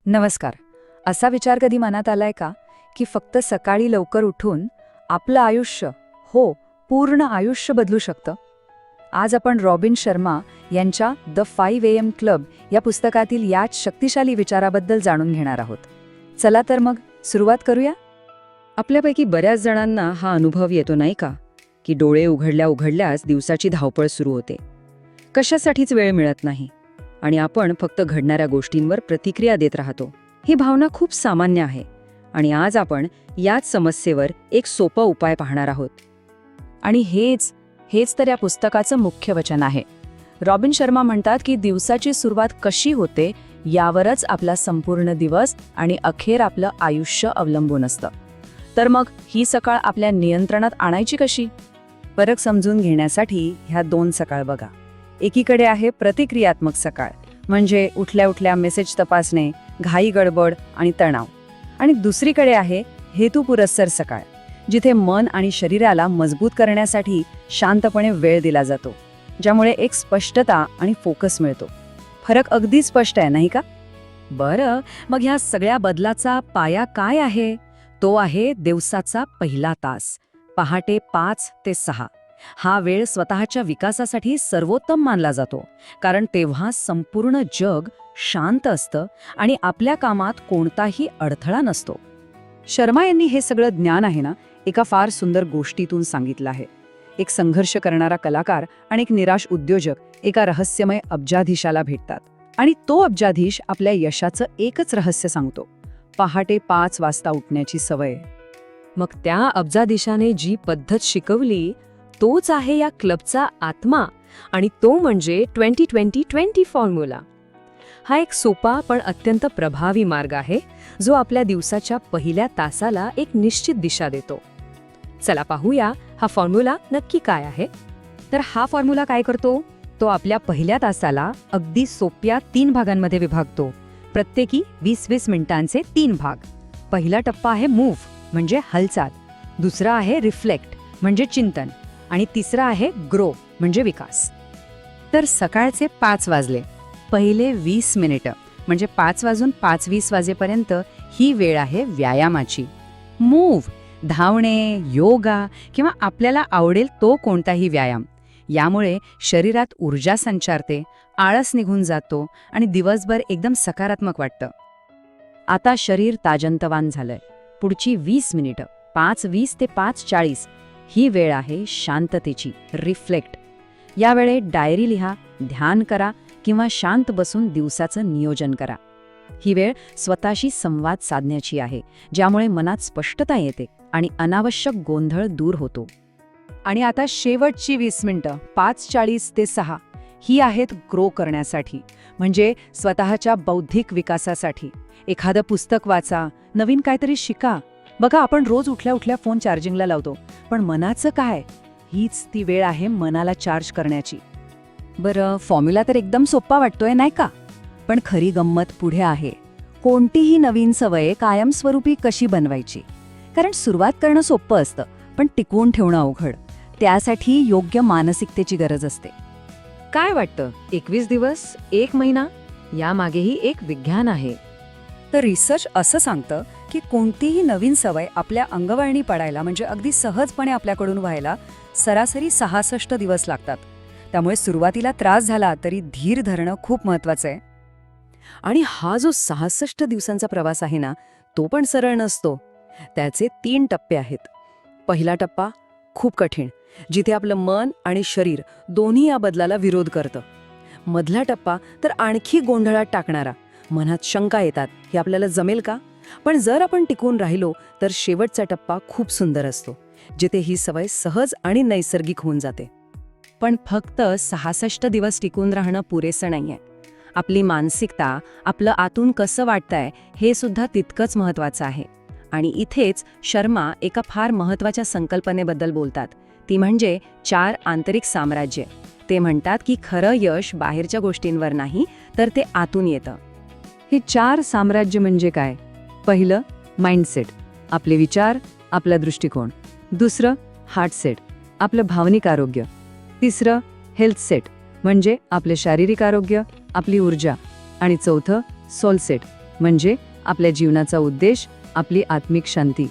नमस्कार. असा विचार कधी मनात आलाय का की फक्त सकाळी लवकर उठून आपलं आयुष्य, हो, पूर्ण आयुष्य बदलू शकतं? आज आपण रॉबिन शर्मा यांच्या द 5 AM क्लब या पुस्तकातील याच शक्तिशाली विचाराबद्दल जाणून घेणार आहोत. चला तर मग सुरुवात करूया. आपल्यापैकी बऱ्याच जणांना हा अनुभव येतो नाही का, की डोळे उघडल्या उघडल्याच दिवसाची धावपळ सुरू होते. कशासाठीच वेळ मिळत नाही आणि आपण फक्त घडणाऱ्या गोष्टींवर प्रतिक्रिया देत राहतो. ही भावना खूप सामान्य आहे आणि आज आपण याच समस्येवर एक सोपा उपाय पाहणार आहोत. आणि हेच तर या पुस्तकाचं मुख्य वचन आहे. रॉबिन शर्मा म्हणतात की दिवसाची सुरुवात कशी होते यावरच आपला संपूर्ण दिवस आणि अखेर आपलं आयुष्य अवलंबून असतं. तर मग ही सकाळ आपल्या नियंत्रणात आणायची कशी? फरक समजून घेण्यासाठी ह्या 2 सकाळ बघा. एकीकडे आहे प्रतिक्रियात्मक सकाळ, म्हणजे उठल्या उठल्या मेसेज तपासणे, घाई गडबड आणि तणाव. आणि दुसरीकडे आहे हेतुपुरस्सर सकाळ, जिथे मन आणि शरीराला मजबूत करण्यासाठी शांतपणे वेळ दिला जातो, ज्यामुळे एक स्पष्टता आणि फोकस मिळतो. फरक अगदी स्पष्ट आहे नाही का? बरं, मग ह्या सगळ्या बदलाचा पाया काय आहे? तो आहे दिवसाचा पहिला तास, पहाटे 5 ते 6. हा वेळ स्वतःच्या विकासासाठी सर्वोत्तम मानला जातो, कारण तेव्हा संपूर्ण जग शांत असतं आणि आपल्या कामात कोणताही अडथळा नसतो. शर्मा यांनी हे सगळं ज्ञान आहे ना, एका फार सुंदर गोष्टीतून सांगितलं आहे. एक संघर्ष करणारा कलाकार आणि एक निराश उद्योजक एका रहस्यमय अब्जाधीशाला भेटतात, आणि तो अब्जाधीश आपल्या यशाचं एकच रहस्य सांगतो: पहाटे 5 वाजता उठण्याची सवय. मग त्या अब्जाधीशाने जी पद्धत शिकवली तोच आहे या क्लबचा आत्मा, आणि तो म्हणजे 20-20-20 फॉर्म्युला. हा एक सोपा पण अत्यंत प्रभावी मार्ग आहे, जो आपल्या दिवसाच्या पहिल्या तासाला एक निश्चित दिशा देतो. चला पाहूया हा फॉर्म्युला नक्की काय आहे. तर हा फॉर्म्युला काय करतो? तो आपल्या पहिल्या तासाला अगदी सोप्या 3 भागांमध्ये विभागतो, प्रत्येकी 20-20 मिनिटांचे 3 भाग. पहिला टप्पा आहे मूव्ह, म्हणजे हालचाल. दुसरा आहे रिफ्लेक्ट, म्हणजे चिंतन. आणि तिसरा आहे ग्रो, म्हणजे विकास. तर सकाळचे 5 वाजले, पहिले 20 मिनिटं म्हणजे 5 वाजून 5:20 वाजेपर्यंत ही वेळ आहे व्यायामाची. मूव्ह, धावणे, योगा किंवा आपल्याला आवडेल तो कोणताही व्यायाम. यामुळे शरीरात ऊर्जा संचारते, आळस निघून जातो आणि दिवसभर एकदम सकारात्मक वाटतं. आता शरीर ताजंतवान झालंय. पुढची 20 मिनिटं 5:20 ते 5:40 ही वेळ आहे शांततेची, रिफ्लेक्ट. यावेळे डायरी लिहा, ध्यान करा किंवा शांत बसून दिवसाचं नियोजन करा. ही वेळ स्वतःशी संवाद साधण्याची आहे, ज्यामुळे मनात स्पष्टता येते आणि अनावश्यक गोंधळ दूर होतो. आणि आता शेवटची 20 मिनिटं 5:40 ते 6 ही आहेत ग्रो करण्यासाठी, म्हणजे स्वतःच्या बौद्धिक विकासासाठी. एखादं पुस्तक वाचा, नवीन काहीतरी शिका. बघा, आपण रोज उठल्या उठल्या फोन चार्जिंगला लावतो, पण मनाचं काय? हीच ती वेळ आहे मनाला चार्ज करण्याची. बरं, फॉर्म्युला तर एकदम सोपा वाटतोय नाही का? पण खरी गंमत पुढे आहे. कोणतीही नवीन सवय कायमस्वरूपी कशी बनवायची? कारण सुरुवात करणं सोपं असतं, पण टिकवून ठेवणं अवघड. त्यासाठी योग्य मानसिकतेची गरज असते. काय वाटतं, 21 दिवस, 1 महिना? यामागेही एक विज्ञान आहे. तर रिसर्च असं सांगतं की कोणतीही नवीन सवय आपल्या अंगवळणी पडायला, म्हणजे अगदी सहजपणे आपल्याकडून व्हायला सरासरी 66 दिवस लागतात. त्यामुळे सुरुवातीला त्रास झाला तरी धीर धरणं खूप महत्त्वाचं आहे. आणि हा जो 66 दिवसांचा प्रवास आहे ना, तो पण सरळ नसतो. त्याचे 3 टप्पे आहेत. पहिला टप्पा खूप कठीण, जिथे आपलं मन आणि शरीर दोन्ही या बदलाला विरोध करतं. मधला टप्पा तर आणखी गोंधळात टाकणारा. मनात शंका येतात, हे आपल्याला जमेल का? पण जर आपण टिकून राहिलो तर शेवटचा टप्पा खूप सुंदर असतो, जिथे ही सवय सहज आणि नैसर्गिक होऊन जाते. पण फक्त 66 दिवस टिकून राहणं पुरेसं नाहीये. आपली मानसिकता, आपलं आतून कसं वाटतंय हे सुद्धा तितकंच महत्त्वाचं आहे. आणि इथेच शर्मा एका फार महत्त्वाच्या संकल्पनेबद्दल बोलतात. ती म्हणजे 4 आंतरिक साम्राज्य. ते म्हणतात की खरं यश बाहेरच्या गोष्टींवर नाही, तर ते आतून येतं. हे 4 साम्राज्य म्हणजे काय? पहिलं, माइंडसेट, आपले विचार, आपला दृष्टिकोन. दुसरं, हार्टसेट, आपलं भावनिक आरोग्य. तिसरं, हेल्थ सेट, म्हणजे आपले शारीरिक आरोग्य, आपली ऊर्जा. आणि चौथं, सोल सेट, म्हणजे आपल्या जीवनाचा उद्देश, आपली आत्मिक शांती.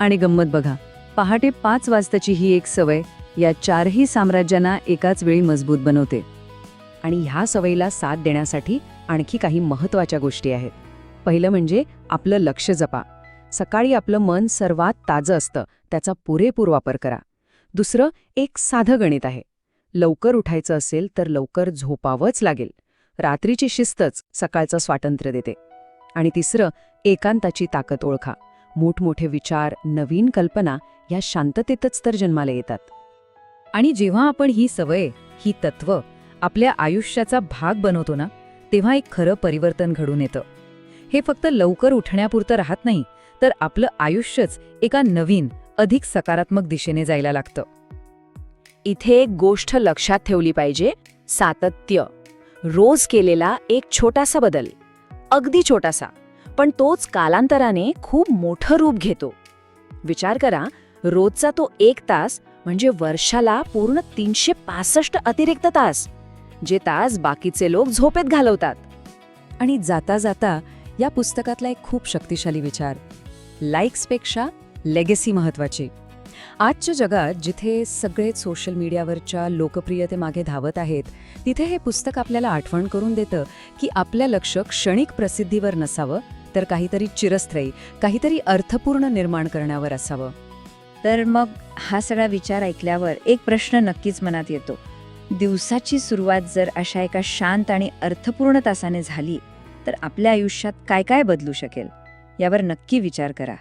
आणि गंमत बघा, पहाटे 5 वाजताची ही एक सवय या 4ही साम्राज्यांना एकाच वेळी मजबूत बनवते. आणि ह्या सवयीला साथ देण्यासाठी आणखी काही महत्त्वाच्या गोष्टी आहेत. पहिलं म्हणजे आपलं लक्ष जपा. सकाळी आपलं मन सर्वात ताजं असतं, त्याचा पुरेपूर वापर करा. दुसरं एक साधं गणित आहे. लवकर उठायचं असेल तर लवकर झोपावंच लागेल. रात्रीची शिस्तच सकाळचं स्वातंत्र्य देते. आणि तिसरं, एकांताची ताकद ओळखा. मोठमोठे विचार, नवीन कल्पना या शांततेतच तर जन्माला येतात. आणि जेव्हा आपण ही सवय, ही तत्व आपल्या आयुष्याचा भाग बनवतो ना, तेव्हा एक खरं परिवर्तन घडून येतं. हे फक्त लवकर उठण्यापुरतं राहत नाही, तर आपलं आयुष्यच एका नवीन, अधिक सकारात्मक दिशेने जायला लागतं. इथे एक गोष्ट लक्षात ठेवली पाहिजे, सातत्य. रोज केलेला एक छोटासा बदल, अगदी छोटासा, पण तोच कालांतराने खूप मोठं रूप घेतो. विचार करा, रोजचा तो 1 तास म्हणजे वर्षाला पूर्ण 365 अतिरिक्त तास, जे तास बाकीचे लोक झोपेत घालवतात. आणि जाता जाता या पुस्तकातला एक खूप शक्तिशाली विचार, लाईक्सपेक्षा लेगेसी महत्वाची. आजच्या जगात जिथे सगळे सोशल मीडियावरच्या लोकप्रियतेमागे धावत आहेत, तिथे हे पुस्तक आपल्याला आठवण करून देतं की आपलं लक्ष क्षणिक प्रसिद्धीवर नसावं, तर काहीतरी चिरस्थायी, काहीतरी अर्थपूर्ण निर्माण करण्यावर असावं. तर मग हा सगळा विचार ऐकल्यावर एक प्रश्न नक्कीच मनात येतो. दिवसाची सुरुवात जर अशा एका शांत आणि अर्थपूर्ण तासाने झाली, तर आपल्या आयुष्यात काय काय बदलू शकेल, यावर नक्की विचार करा.